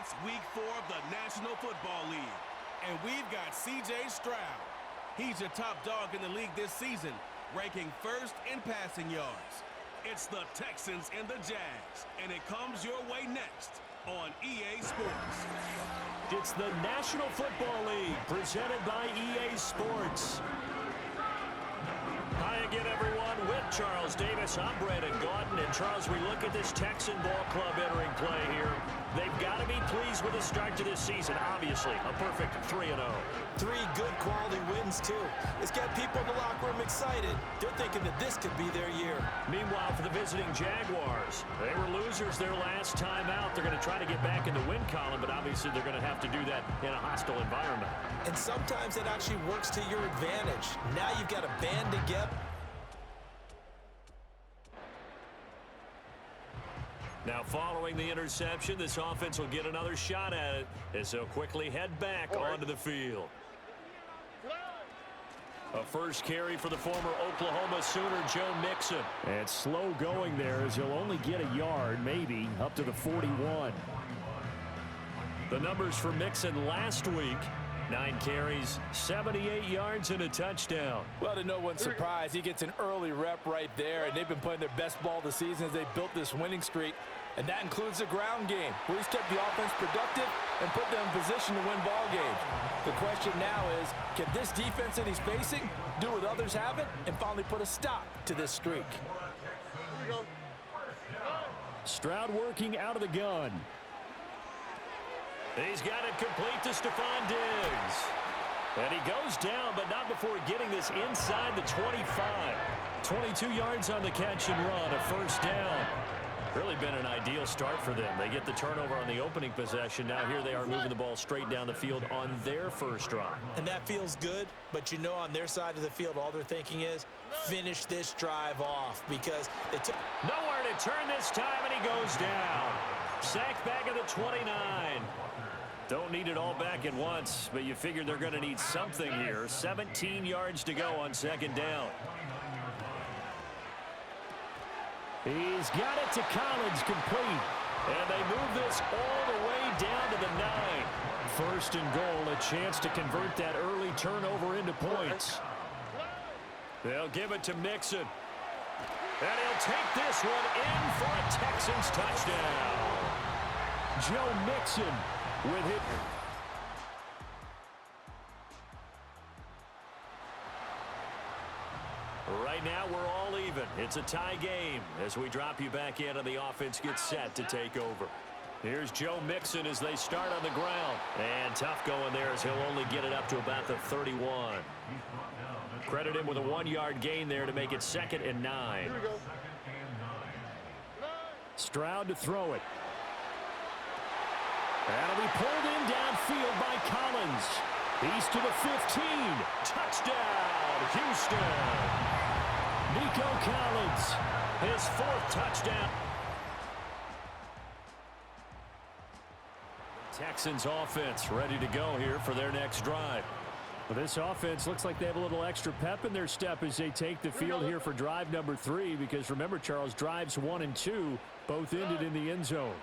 It's week 4 of the National Football League, and we've got C.J. Stroud. He's a top dog in the league this season, ranking first in passing yards. It's the Texans and the Jags, and it comes your way next on EA Sports. It's the National Football League presented by EA Sports. Hi again, everyone. With Charles Davis, I'm Brandon Gaudin. And Charles, we look at this Texan ball club entering play here. They've got to be pleased with the start to this season. Obviously, a perfect 3-0. 3 good quality wins, too. It's got people in the locker room excited. They're thinking that this could be their year. Meanwhile, for the visiting Jaguars, they were losers their last time out. They're going to try to get back in the win column, but obviously they're going to have to do that in a hostile environment. And sometimes it actually works to your advantage. Now you've got to band together. Now, following the interception, this offense will get another shot at it as they'll quickly head back onto the field. A first carry for the former Oklahoma Sooner, Joe Mixon. And slow going there as he'll only get a yard, maybe, up to the 41. The numbers for Mixon last week: 9 carries, 78 yards, and a touchdown. Well, to no one's surprise, he gets an early rep right there, and they've been playing their best ball this season as they built this winning streak, and that includes the ground game, where he's kept the offense productive and put them in position to win ball games. The question now is, can this defense that he's facing do what others haven't and finally put a stop to this streak? Stroud working out of the gun. He's got it complete to Stefon Diggs. And he goes down, but not before getting this inside the 25. 22 yards on the catch and run, a first down. Really been an ideal start for them. They get the turnover on the opening possession. Now here they are moving the ball straight down the field on their first drive. And that feels good, but you know on their side of the field, all they're thinking is finish this drive off because they took nowhere to turn this time, and he goes down. Sacked back at the 29. Don't need it all back at once, but you figure they're going to need something here. 17 yards to go on second down. He's got it to Collins, complete. And they move this all the way down to the 9. First and goal, a chance to convert that early turnover into points. They'll give it to Mixon. And he'll take this one in for a Texans touchdown. Joe Mixon with it. Right now, we're all even. It's a tie game as we drop you back in and the offense gets set to take over. Here's Joe Mixon as they start on the ground. And tough going there as he'll only get it up to about the 31. Credit him with a 1-yard gain there to make it 2nd and 9. Stroud to throw it. That'll be pulled in downfield by Collins. He's to the 15. Touchdown, Houston. Nico Collins, his 4th touchdown. Texans offense ready to go here for their next drive. Well, this offense looks like they have a little extra pep in their step as they take the field here for drive number 3, because remember, Charles, drives 1 and 2 both ended in the end zone.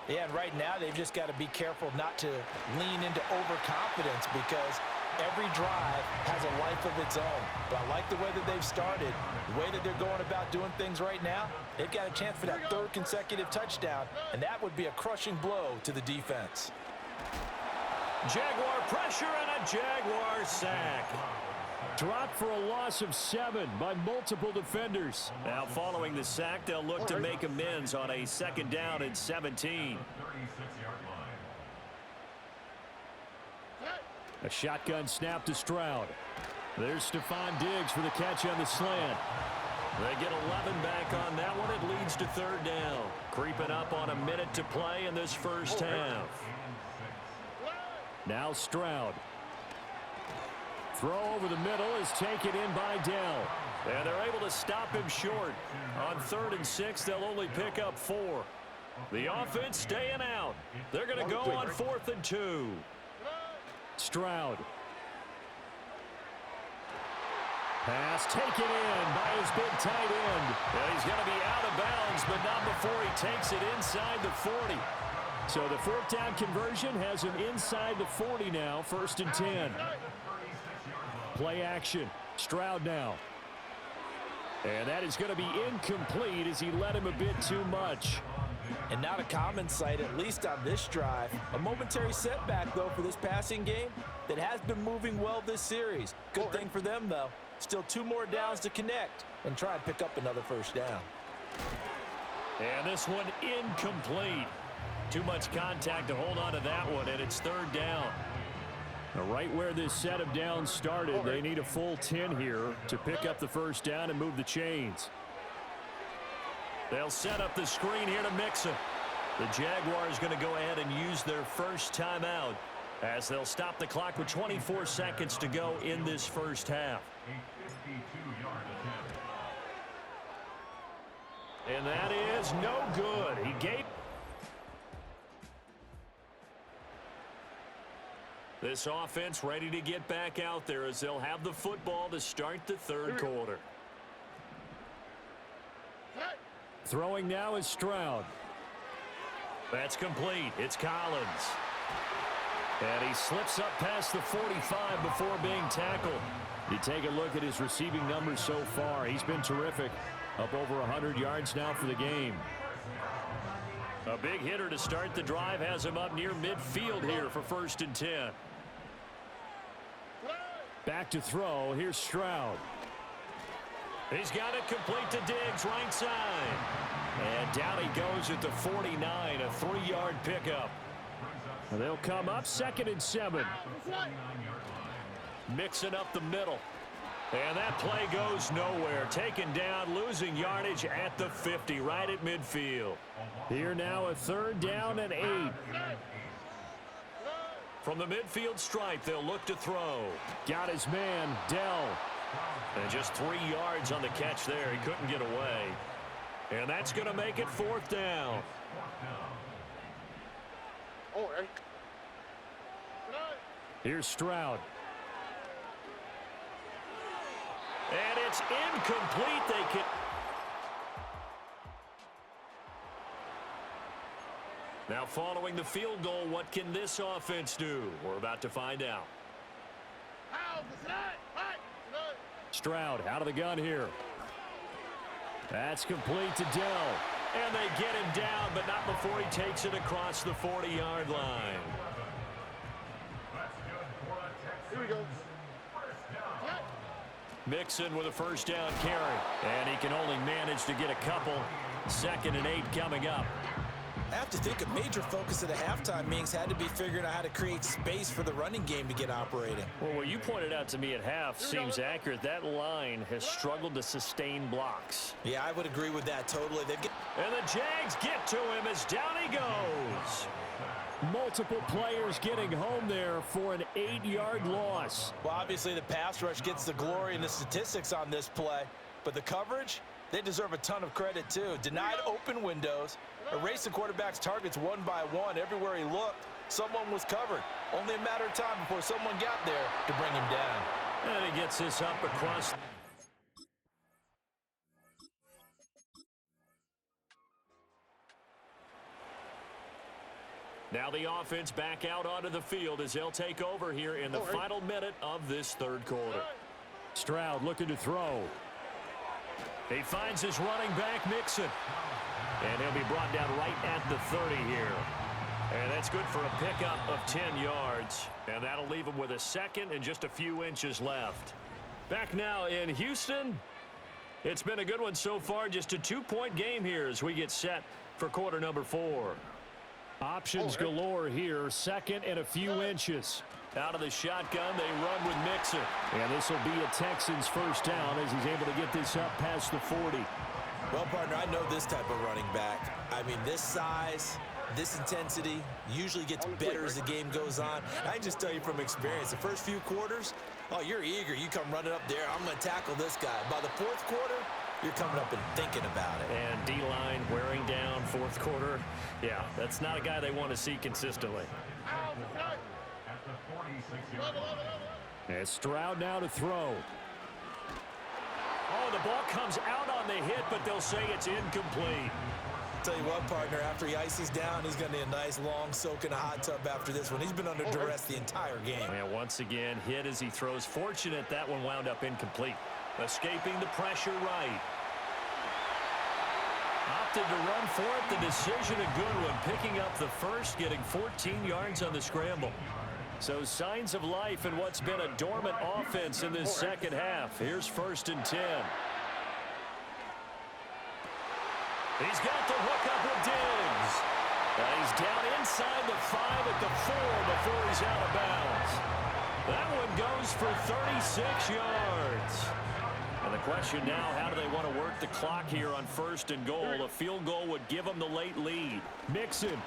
Yeah, and right now they've just got to be careful not to lean into overconfidence because every drive has a life of its own. But I like the way that they've started, the way that they're going about doing things right now. They've got a chance for that 3rd consecutive touchdown, and that would be a crushing blow to the defense. Jaguar pressure and a Jaguar sack. Dropped for a loss of 7 by multiple defenders. Now following the sack, they'll look to make amends on a 2nd down and 17. A shotgun snap to Stroud. There's Stefon Diggs for the catch on the slant. They get 11 back on that one. It leads to 3rd down. Creeping up on a minute to play in this first half. Now Stroud. Throw over the middle is taken in by Dell. And they're able to stop him short. On 3rd and 6, they'll only pick up 4. The offense staying out. They're going to go on 4th and 2. Stroud. Pass taken in by his big tight end. And he's going to be out of bounds, but not before he takes it inside the 40. So the fourth down conversion has him inside the 40 now, 1st and 10. Play action. Stroud now. And that is going to be incomplete as he led him a bit too much. And not a common sight, at least on this drive. A momentary setback, though, for this passing game that has been moving well this series. Good thing for them, though. Still 2 more downs to connect and try and pick up another first down. And this one incomplete. Too much contact to hold on to that one, and it's 3rd down. Now, right where this set of downs started, they need a full 10 here to pick up the first down and move the chains. They'll set up the screen here to Mixon. The Jaguars going to go ahead and use their first timeout as they'll stop the clock with 24 seconds to go in this first half. And that is no good. He gave this offense ready to get back out there as they'll have the football to start the 3rd quarter. Throwing now is Stroud. That's complete. It's Collins. And he slips up past the 45 before being tackled. You take a look at his receiving numbers so far. He's been terrific. Up over 100 yards now for the game. A big hitter to start the drive has him up near midfield here for 1st and 10. Back to throw. Here's Stroud. He's got it complete to Diggs, right side. And down he goes at the 49, a 3-yard pickup. They'll come up 2nd and 7. Mixing up the middle. And that play goes nowhere. Taken down, losing yardage at the 50, right at midfield. Here now a 3rd down and 8. From the midfield stripe, they'll look to throw. Got his man, Dell. And just 3 yards on the catch there. He couldn't get away. And that's going to make it 4th down. Here's Stroud. And it's incomplete. They can. Now following the field goal, what can this offense do? We're about to find out. Stroud out of the gun here. That's complete to Dell. And they get him down, but not before he takes it across the 40-yard line. Here we go. Mixon with a 1st down carry. And he can only manage to get a couple. 2nd and 8 coming up. I have to think a major focus of the halftime meetings had to be figuring out how to create space for the running game to get operating. Well, what you pointed out to me at half seems accurate. That line has struggled to sustain blocks. Yeah, I would agree with that totally. And the Jags get to him as down he goes. Multiple players getting home there for an 8-yard loss. Well, obviously the pass rush gets the glory and the statistics on this play, but the coverage, they deserve a ton of credit too. Denied open windows, erased the quarterback's targets one by one. Everywhere he looked, someone was covered. Only a matter of time before someone got there to bring him down. And he gets this up across. Now the offense back out onto the field as they'll take over here in the final minute of this 3rd quarter. Stroud looking to throw. He finds his running back, Mixon. And he'll be brought down right at the 30 here. And that's good for a pickup of 10 yards. And that'll leave him with a 2nd and just a few inches left. Back now in Houston. It's been a good one so far. Just a 2-point game here as we get set for quarter number 4. Options galore here. 2nd and a few inches. Out of the shotgun, they run with Mixon. And this will be a Texans 1st down as he's able to get this up past the 40. Well, partner, I know this type of running back. I mean, this size, this intensity usually gets better as the game goes on. I can just tell you from experience, the first few quarters, oh, you're eager. You come running up there. I'm going to tackle this guy. By the 4th quarter, you're coming up and thinking about it. And D-line wearing down 4th quarter. Yeah, that's not a guy they want to see consistently. And Stroud now to throw. Oh, the ball comes out on the hit, but they'll say it's incomplete. tell you what, partner, after he ices down, he's going to need a nice, long soak in a hot tub after this one. He's been under duress the entire game. And once again, hit as he throws. Fortunate that one wound up incomplete. Escaping the pressure right. Opted to run for it. The decision a good one. Picking up the first, getting 14 yards on the scramble. So signs of life in what's been a dormant offense in this second half. Here's 1st and 10. He's got the hook up with Diggs. And he's down inside the 5 at the 4 before he's out of bounds. That one goes for 36 yards. And the question now, how do they want to work the clock here on 1st and goal? A field goal would give them the late lead. Mixon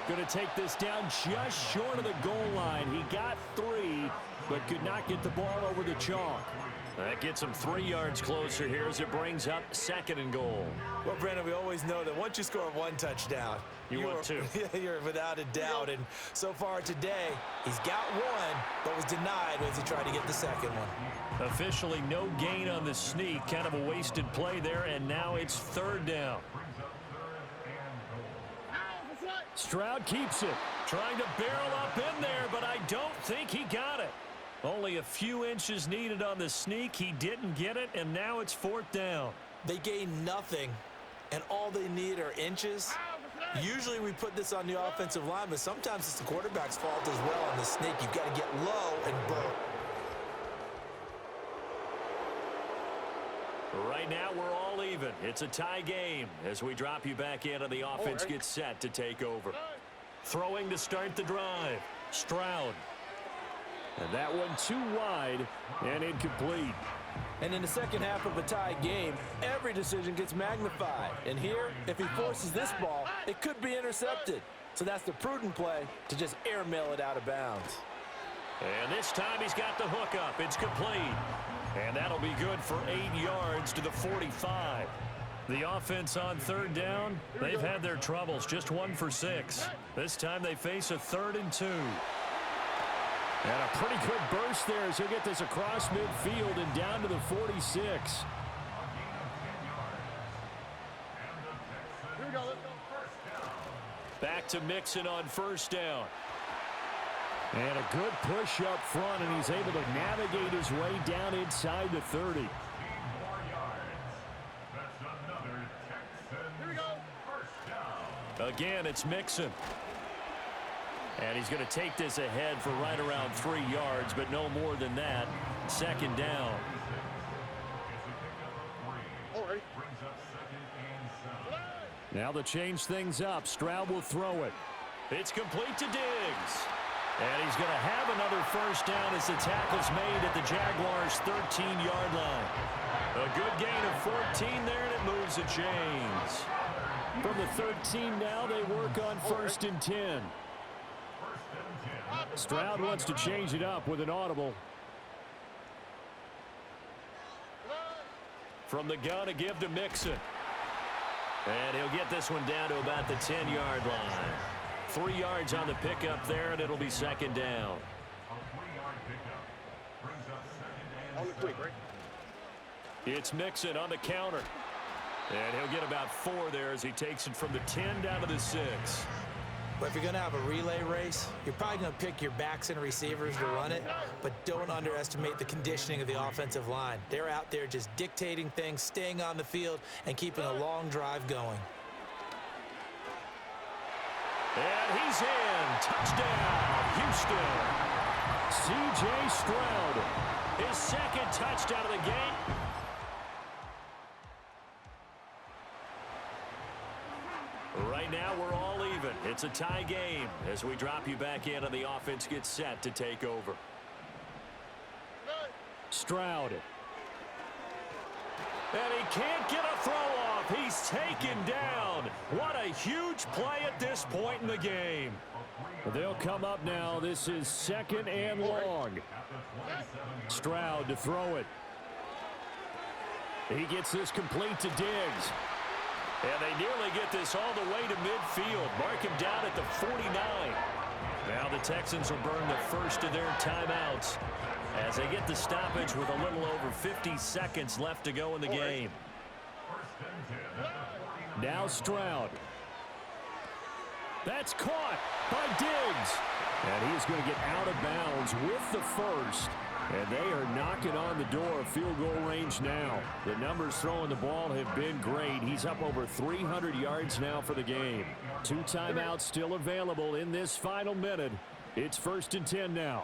going to take this down just short of the goal line. He got 3, but could not get the ball over the chalk. That gets him 3 yards closer here as it brings up 2nd and goal. Well, Brandon, we always know that once you score 1 touchdown, you want 2. You're without a doubt. And so far today, he's got 1, but was denied as he tried to get the 2nd one. Officially no gain on the sneak. Kind of a wasted play there, and now it's 3rd down. Stroud keeps it. Trying to barrel up in there, but I don't think he got it. Only a few inches needed on the sneak. He didn't get it, and now it's 4th down. They gain nothing, and all they need are inches. Usually we put this on the offensive line, but sometimes it's the quarterback's fault as well on the sneak. You've got to get low and burn. Right now, we're all even. It's a tie game as we drop you back in and the offense gets set to take over. Throwing to start the drive. Stroud. And that one too wide and incomplete. And in the second half of a tie game, every decision gets magnified. And here, if he forces this ball, it could be intercepted. So that's the prudent play to just airmail it out of bounds. And this time he's got the hook up. It's complete. And that'll be good for 8 yards to the 45. The offense on 3rd down, they've had their troubles. Just 1 for 6. This time they face a 3rd and 2. And a pretty good burst there as he'll get this across midfield and down to the 46. Back to Mixon on 1st down. And a good push up front, and he's able to navigate his way down inside the 30. Again, it's Mixon. And he's going to take this ahead for right around 3 yards, but no more than that. 2nd down. Now to change things up, Stroud will throw it. It's complete to Diggs. And he's going to have another 1st down as the tackle's made at the Jaguars' 13-yard line. A good gain of 14 there, and it moves the chains. From the 13 now, they work on 1st and 10. Stroud wants to change it up with an audible. From the gun to give to Mixon. And he'll get this one down to about the 10-yard line. 3 yards on the pickup there, and it'll be 2nd down. It's Mixon on the counter. And he'll get about 4 there as he takes it from the 10 down to the 6. But if you're going to have a relay race, you're probably going to pick your backs and receivers to run it, but don't underestimate the conditioning of the offensive line. They're out there just dictating things, staying on the field, and keeping a long drive going. And he's in. Touchdown, Houston. C.J. Stroud. His 2nd touchdown of the game. Right now, we're all even. It's a tie game as we drop you back in and the offense gets set to take over. Stroud. And he can't get a throw off. He's taken down. What a huge play at this point in the game. They'll come up now. This is 2nd and long. Stroud to throw it. He gets this complete to Diggs. And they nearly get this all the way to midfield. Mark him down at the 49. Now the Texans will burn the first of their timeouts as they get the stoppage with a little over 50 seconds left to go in the game. Now Stroud. That's caught by Diggs. And he is going to get out of bounds with the first. And they are knocking on the door of field goal range now. The numbers throwing the ball have been great. He's up over 300 yards now for the game. 2 timeouts still available in this final minute. It's 1st and 10 now.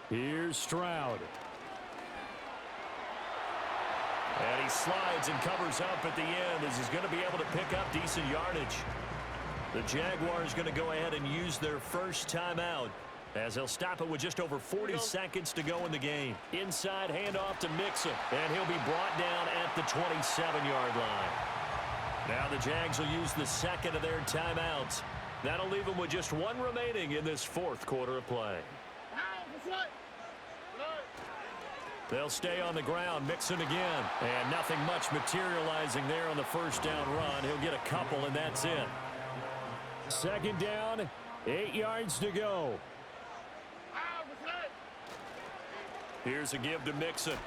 Here's Stroud. And he slides and covers up at the end as he's going to be able to pick up decent yardage. The Jaguars going to go ahead and use their first timeout as they'll stop it with just over 40 seconds to go in the game. Inside handoff to Mixon, and he'll be brought down at the 27-yard line. Now the Jags will use the second of their timeouts. That'll leave them with just 1 remaining in this 4th quarter of play. They'll stay on the ground, Mixon again. And nothing much materializing there on the first down run. He'll get a couple, and that's it. 2nd down, 8 yards to go. Here's a give to Mixon.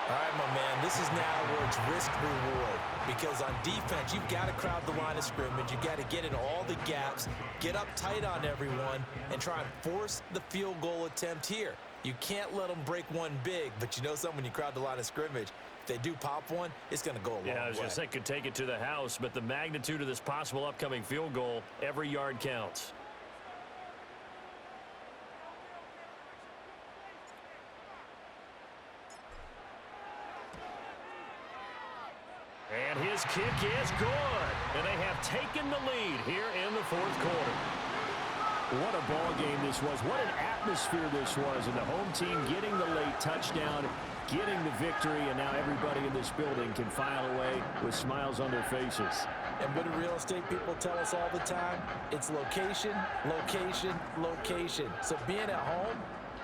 All right, my man, this is now where it's risk-reward. Because on defense, you've got to crowd the line of scrimmage. You've got to get in all the gaps, get up tight on everyone, and try and force the field goal attempt here. You can't let them break one big, but you know something, when you crowd the line of scrimmage, if they do pop one, it's going to go a long way. Yeah, I was going to say could take it to the house, but the magnitude of this possible upcoming field goal, every yard counts. And his kick is good. And they have taken the lead here in the 4th quarter. What a ball game this was. What an atmosphere this was. And the home team getting the late touchdown, getting the victory, and now everybody in this building can file away with smiles on their faces. And what do real estate people tell us all the time? It's location, location, location. So being at home,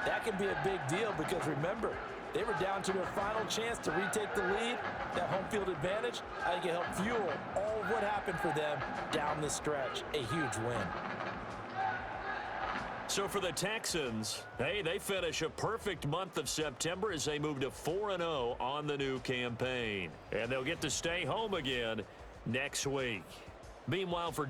that can be a big deal because remember, they were down to their final chance to retake the lead. That home field advantage, I think it helped fuel all of what happened for them down the stretch. A huge win. So for the Texans, hey, they finish a perfect month of September as they move to 4-0 on the new campaign. And they'll get to stay home again next week. Meanwhile, for